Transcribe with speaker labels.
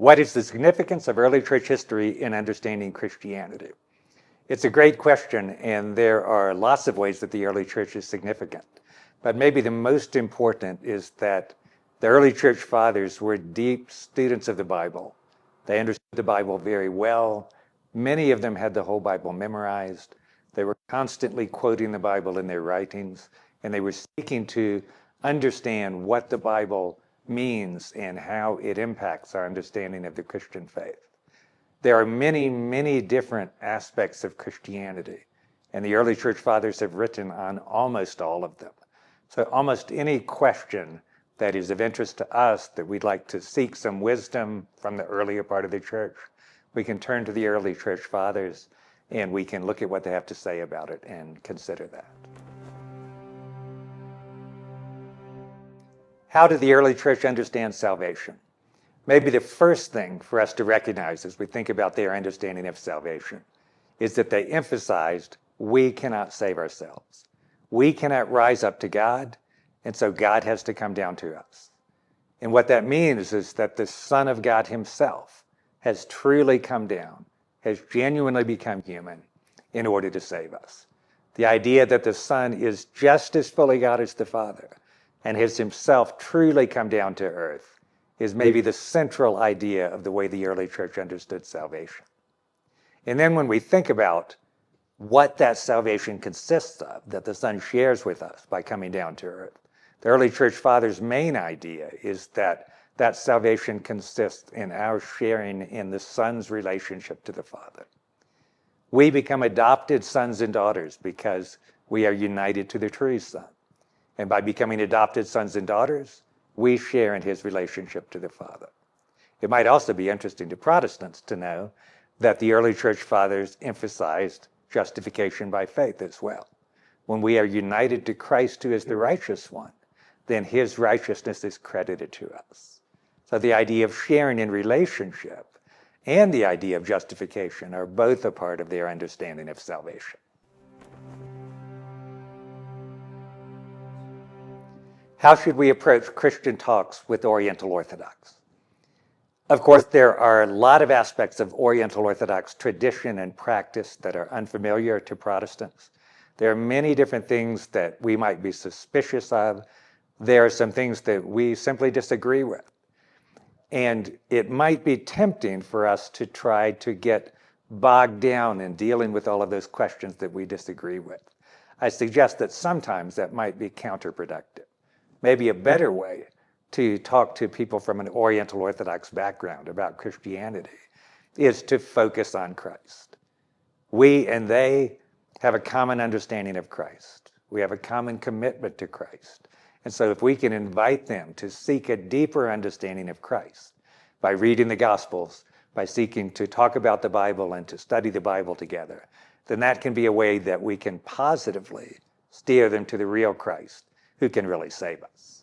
Speaker 1: What is the significance of early church history in understanding Christianity? It's a great question, and there are lots of ways that the early church is significant. But maybe the most important is that the early church fathers were deep students of the Bible. They understood the Bible very well. Many of them had the whole Bible memorized. They were constantly quoting the Bible in their writings, and they were seeking to understand what the Bible means and how it impacts our understanding of the Christian faith. There are many, many different aspects of Christianity, and the early church fathers have written on almost all of them. So almost any question that is of interest to us that we'd like to seek some wisdom from the earlier part of the church, we can turn to the early church fathers and we can look at what they have to say about it and consider that. How did the early church understand salvation? Maybe the first thing for us to recognize as we think about their understanding of salvation is that they emphasized we cannot save ourselves. We cannot rise up to God, and so God has to come down to us. And what that means is that the Son of God himself has truly come down, has genuinely become human in order to save us. The idea that the Son is just as fully God as the Father and has himself truly come down to earth is maybe the central idea of the way the early church understood salvation. And then when we think about what that salvation consists of, that the Son shares with us by coming down to earth, the early church fathers' main idea is that that salvation consists in our sharing in the Son's relationship to the Father. We become adopted sons and daughters because we are united to the true Son. And by becoming adopted sons and daughters, we share in his relationship to the Father. It might also be interesting to Protestants to know that the early church fathers emphasized justification by faith as well. When we are united to Christ, who is the righteous one, then his righteousness is credited to us. So the idea of sharing in relationship and the idea of justification are both a part of their understanding of salvation. How should we approach Christian talks with Oriental Orthodox? Of course, there are a lot of aspects of Oriental Orthodox tradition and practice that are unfamiliar to Protestants. There are many different things that we might be suspicious of. There are some things that we simply disagree with. And it might be tempting for us to try to get bogged down in dealing with all of those questions that we disagree with. I suggest that sometimes that might be counterproductive. Maybe a better way to talk to people from an Oriental Orthodox background about Christianity is to focus on Christ. We and they have a common understanding of Christ. We have a common commitment to Christ. And so if we can invite them to seek a deeper understanding of Christ by reading the Gospels, by seeking to talk about the Bible and to study the Bible together, then that can be a way that we can positively steer them to the real Christ who can really save us.